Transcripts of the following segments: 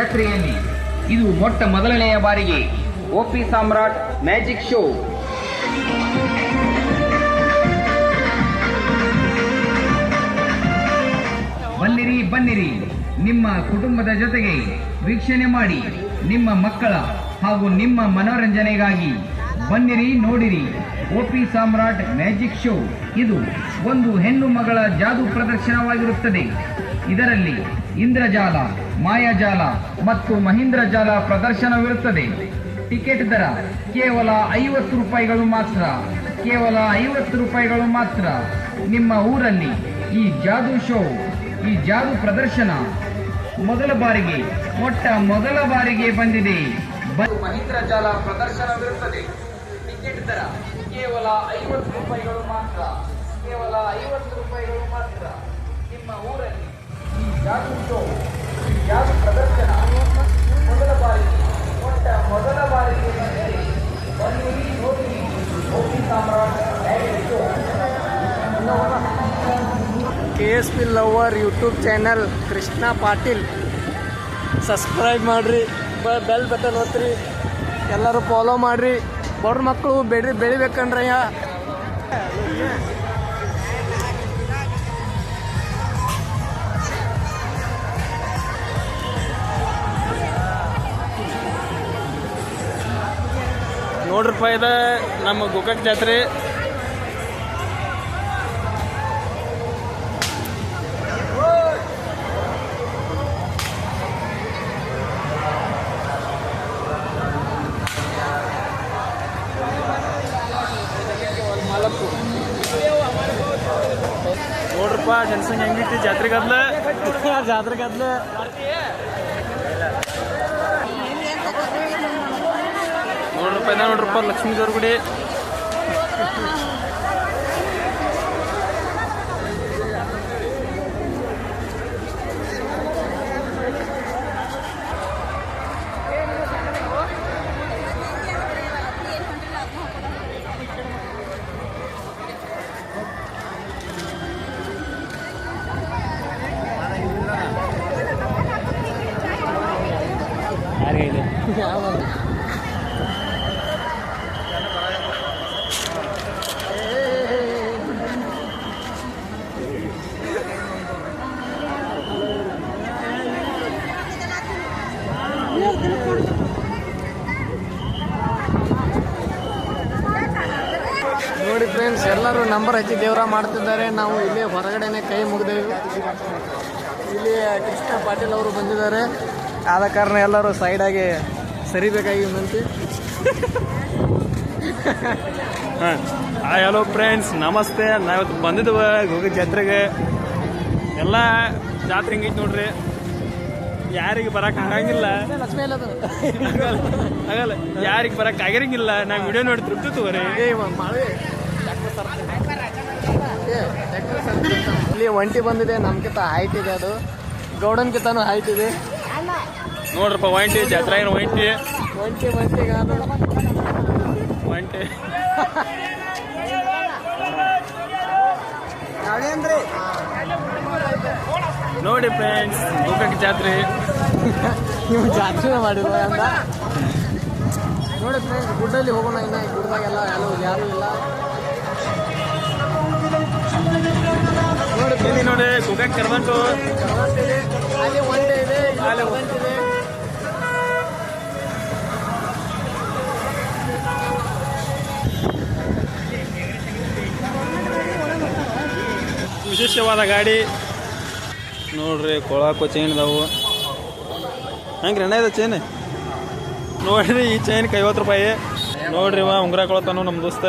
ಜಾತ್ರೆಯಲ್ಲಿ ಇದು ಮೊಟ್ಟ ಮೊದಲನೆಯ ಬಾರಿಗೆ ಓಪಿ ಸಾಮ್ರಾಟ್ ಮ್ಯಾಜಿಕ್ ಶೋ. ಬನ್ನಿರಿ ಬನ್ನಿರಿ, ನಿಮ್ಮ ಕುಟುಂಬದ ಜೊತೆಗೆ ವೀಕ್ಷಣೆ ಮಾಡಿ. ನಿಮ್ಮ ಮಕ್ಕಳ ಹಾಗೂ ನಿಮ್ಮ ಮನೋರಂಜನೆಗಾಗಿ ಬನ್ನಿರಿ, ನೋಡಿರಿ ಓಪಿ ಸಾಮ್ರಾಟ್ ಮ್ಯಾಜಿಕ್ ಶೋ. ಇದು ಒಂದು ಹೆಣ್ಣು ಮಗಳ ಜಾದೂ ಪ್ರದರ್ಶನವಾಗಿರುತ್ತದೆ. ಇದರಲ್ಲಿ ಇಂದ್ರಜಾಲ, ಮಾಯಾಜಾಲ ಮತ್ತು ಮಹೀಂದ್ರಜಾಲ ಪ್ರದರ್ಶನವಿರುತ್ತದೆ. ಟಿಕೆಟ್ ದರ ಕೇವಲ 50 ರೂಪಾಯಿಗಳು ಮಾತ್ರ, ಕೇವಲ 50 ರೂಪಾಯಿಗಳು ಮಾತ್ರ. ನಿಮ್ಮ ಊರಲ್ಲಿ ಈ ಜಾದೂ ಶೋ, ಈ ಜಾದೂ ಪ್ರದರ್ಶನ ಮೊದಲ ಬಾರಿಗೆ ಬಂದಿದೆ. ಮಹೀಂದ್ರಜಾಲ ಪ್ರದರ್ಶನವಿರುತ್ತದೆ. ಟಿಕೆಟ್ ದರ ಕೇವಲ 50 ರೂಪಾಯಿಗಳು ಮಾತ್ರ, ಕೇವಲ 50 ರೂಪಾಯಿಗಳು ಮಾತ್ರ. ನಿಮ್ಮ ಊರಲ್ಲಿ ಈ ಜಾದೂ ಶೋ, ಈ ಜಾದೂ ಪ್ರದರ್ಶನ ಮೊದಲ ಬಾರಿಗೆ ಬಂದಿದೆ. ಬನ್ನಿರಿ, ನೋಡಿರಿ OP Samrat magic show. KSP lover YouTube channel Krishna Patil subscribe ಮಾಡಿರಿ, ಬೆಲ್ ಬಟನ್ ಒತ್ತಿರಿ, ಎಲ್ಲರೂ ಫಾಲೋ ಮಾಡಿರಿ. ಬಡ ಮಕ್ಕಳು ಬೆಳಿಬೇಕಂದ್ರಯ್ಯ. ನೋಡ್ರಪ್ಪ, ಇದು ನಮ್ಮ ಗೋಕಾಕ್ ಜಾತ್ರೆ. ನೋಡ್ರಪ್ಪ ಜನಸಂಖ್ಯೆ ಹೆಂಗಿತ್ತು ಜಾತ್ರೆಗದ್ಲ. ನೋಡ್ರಪ್ಪ ಲಕ್ಷ್ಮೀ ದೇವ್ರ ಗುಡಿ. ನೋಡಿ ಫ್ರೆಂಡ್ಸ್, ಎಲ್ಲರೂ ನಂಬರ್ ಹಚ್ಚಿ ದೇವರ ಮಾಡ್ತಿದ್ದಾರೆ. ನಾವು ಇಲ್ಲಿ ಹೊರಗಡೆನೆ ಕೈ ಮುಗಿದೇವೆ. ಇಲ್ಲಿ ಕೃಷ್ಣ ಪಾಟೀಲ್ ಅವರು ಬಂದಿದ್ದಾರೆ. ಆದ ಕಾರಣ ಎಲ್ಲರೂ ಸೈಡಾಗಿ ಸರಿಬೇಕಾಗಿ ವಿನಂತಿ. ಹಲೋ ಫ್ರೆಂಡ್ಸ್, ನಮಸ್ತೆ. ನಾವಿವತ್ತು ಬಂದಿದ್ದೇವೆ ಗೋಕಾಕ್ ಜಾತ್ರೆಗೆ. ಎಲ್ಲ ಜಾತ್ರೆ ಹಿಂಗೈತಿ ನೋಡ್ರಿ. ಯಾರಿಗೆ ಬರಕ್ಕೆ ಆಗಂಗಿಲ್ಲ, ಆಗಲ್ಲ, ಯಾರಿಗೆ ಬರಕ್ಕೆ ಆಗಿರಂಗಿಲ್ಲ. ನಾವು ವಿಡಿಯೋ ನೋಡಿ ತೃಪ್ತಿ ತಗೋರಿ. ಇಲ್ಲಿ ಒಂಟಿ ಬಂದಿದೆ, ನಮ್ಕಿಂತ ಹೈಟ್ ಇದೆ. ಅದು ಗೌಡನ್ಕಿಂತನೂ ಹೈಟ್ ಇದೆ. ನೋಡ್ರಪ್ಪ, ಒಂಟಿ ಜಾತ್ರೆ ಒಂಟಿ ನೋಡಿ ಫ್ರೆಂಡ್ಸ್, ಗೋಕಾಕ್ ಜಾತ್ರೆ. ನೀವು ಜಾತ್ರೆ ಮಾಡಿಲ್ವ ಅಂತ ನೋಡಿ ಫ್ರೆಂಡ್ಸ್. ಗುಡ್ಡಲ್ಲಿ ಹೋಗೋಣ. ಇನ್ನು ಗುಡ್ಡದಾಗೆಲ್ಲ ಯಾರು ಇಲ್ಲ ನೋಡಿ. ಗೋಕಾಕ್ ಕರ್ದಂಟು ಅಲ್ಲಿ ಒಂಟೆ ಇದೆ, ಅಲ್ಲಿ ಒಂಟಿದೆ. ವಿಶೇಷವಾದ ಗಾಡಿ ನೋಡ್ರಿ. ಕೊಳಾಕೋ ಚೈನ್ ಇದಾವು. ಹೆಂಗ್ರಿ ಅಣ್ಣ ಇದು ಚೈನ್ ನೋಡ್ರಿ. ಈ ಚೈನ್ಗೆ 50 ರೂಪಾಯಿ. ನೋಡ್ರಿ, ಉಂಗುರ ಕೊಳತಾನು ನಮ್ಮ ದೋಸ್ತ.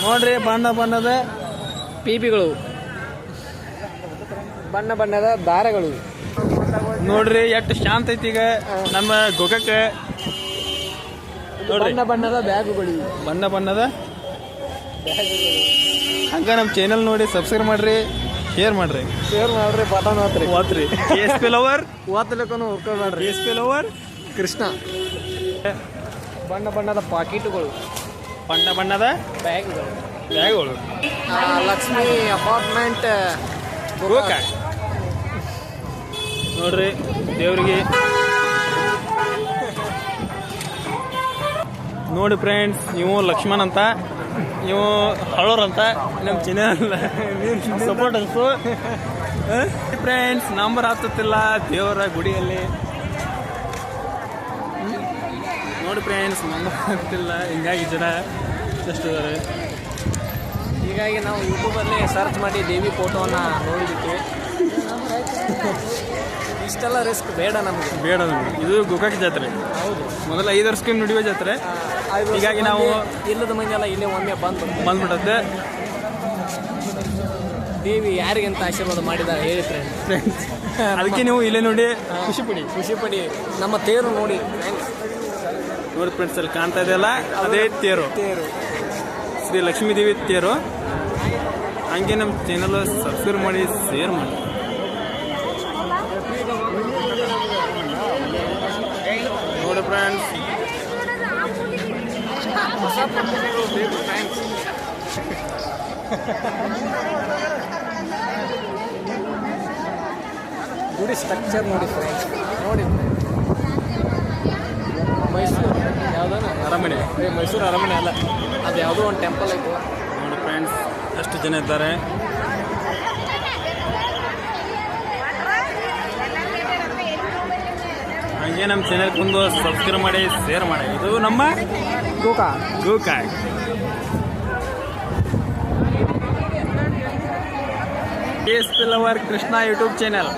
ನೋಡ್ರಿ, ಬಣ್ಣದ ಪೀಪಿಗಳು, ಬಣ್ಣದ ದಾರಗಳು. ನೋಡ್ರಿ ಎಷ್ಟು ಶಾಂತ ಐತಿ ಈಗ ನಮ್ಮ ಗೋಕಾಕ್. ನೋಡ್ರಿ, ಬಣ್ಣದ ಬ್ಯಾಗುಗಳು, ಬಣ್ಣದ ಹಂಗ ನಮ್ಮ ಚಾನಲ್ ನೋಡಿ ಸಬ್ಸ್ಕ್ರೈಬ್ ಮಾಡ್ರಿ, ಶೇರ್ ಮಾಡ್ರಿ, ಬಟನ್ ಓದ್ರಿ. KSP ಲವರ್ ಓದ್ಲಿಕ್ಕೂ ಹುಡ್ಕೊಬೇಡ್ರಿ. KSP lover Krishna. ಬಣ್ಣದ ಪಾಕಿಟ್ಗಳು, ಬಣ್ಣದ ಬ್ಯಾಗ್ಗಳು. ಲಕ್ಷ್ಮಿ ಅಪಾರ್ಟ್ಮೆಂಟ್ ಗೋಕಾಕ್. ನೋಡ್ರಿ ದೇವರಿಗೆ ನೋಡಿ ಫ್ರೆಂಡ್ಸ್, ನೀವು ಲಕ್ಷ್ಮಣ್ ಅಂತ, ನೀವು ಹಳೋರ್ ಅಂತ, ನಮ್ಮ ಚಾನೆಲ್ ಸಪೋರ್ಟರ್ಸು. ಫ್ರೆಂಡ್ಸ್ ನಂಬರ್ ಹತ್ತುತ್ತಿಲ್ಲ ದೇವರ ಗುಡಿಯಲ್ಲಿ. ನೋಡಿ ಫ್ರೆಂಡ್ಸ್ ನಂಬರ್ ಹತ್ತಿಲ್ಲ, ಹಿಂಗಾಗಿ ಜನ ಎಷ್ಟು ಇದ್ದಾರೆ. ಹೀಗಾಗಿ ನಾವು ಯೂಟ್ಯೂಬಲ್ಲಿ ಸರ್ಚ್ ಮಾಡಿ ದೇವಿ ಫೋಟೋವನ್ನು ನೋಡಿದ್ದಕ್ಕೆ ಇಷ್ಟೆಲ್ಲ ರಿಸ್ಕ್ ಬೇಡ ನಮಗೆ. ಬೇಡ ನಮಗೆ. ಇದು ಗೋಕಾಕ್ ಜಾತ್ರೆ. ಹೌದು, ಮೊದಲು 5 ವರ್ಷಕ್ಕೆ ನಡೆಯುವ ಜಾತ್ರೆ. ಹೀಗಾಗಿ ನಾವು ಇಲ್ಲದ ಮಂದಿ ಎಲ್ಲ ಇಲ್ಲೇ ಒಮ್ಮೆ ಬಂದ್ಬಿಟ್ಟತ್ತೆ. ದೇವಿ ಯಾರಿಗಂತ ಆಶೀರ್ವಾದ ಮಾಡಿದ್ದಾರೆ ಹೇಳಿ ಫ್ರೆಂಡ್ಸ್. ಅದಕ್ಕೆ ನೀವು ಇಲ್ಲೇ ನೋಡಿ ಖುಷಿ ಪಡಿ. ನಮ್ಮ ತೇರು ನೋಡಿ ನೋಡಿ ಫ್ರೆಂಡ್ಸ್, ಅಲ್ಲಿ ಕಾಣ್ತಾ ಇದೆಯಲ್ಲ ಅದೇ ತೇರು, ಶ್ರೀ ಲಕ್ಷ್ಮೀ ದೇವಿ ತೇರು. ಹಂಗೆ ನಮ್ಮ ಚಾನಲ್ ಸಬ್ಸ್ಕ್ರೈಬ್ ಮಾಡಿ, ಶೇರ್ ಮಾಡಿ. ನೋಡಿ ಫ್ರೆಂಡ್ಸ್, ಗುಡಿ ಸ್ಟ್ರಕ್ಚರ್ ನೋಡಿ ಫ್ರೆಂಡ್ಸ್, ನೋಡಿ ಮೈಸೂರು ಯಾವುದಾನ ಅರಮನೆ, ಮೈಸೂರು ಅರಮನೆ ಅಲ್ಲ, ಅದು ಯಾವುದೋ ಒಂದು ಟೆಂಪಲ್ ಐತೆ. ನೋಡಿ ಫ್ರೆಂಡ್ಸ್ ಎಷ್ಟು ಜನ ಇದ್ದಾರೆ. ಹಂಗೆ ನಮ್ಮ ಚಾನೆಲ್ ಬಂದು ಸಬ್ಸ್ಕ್ರೈಬ್ ಮಾಡಿ, ಶೇರ್ ಮಾಡಿ. ಇದು ನಮ್ಮ Gokak KSP lover Krishna YouTube channel.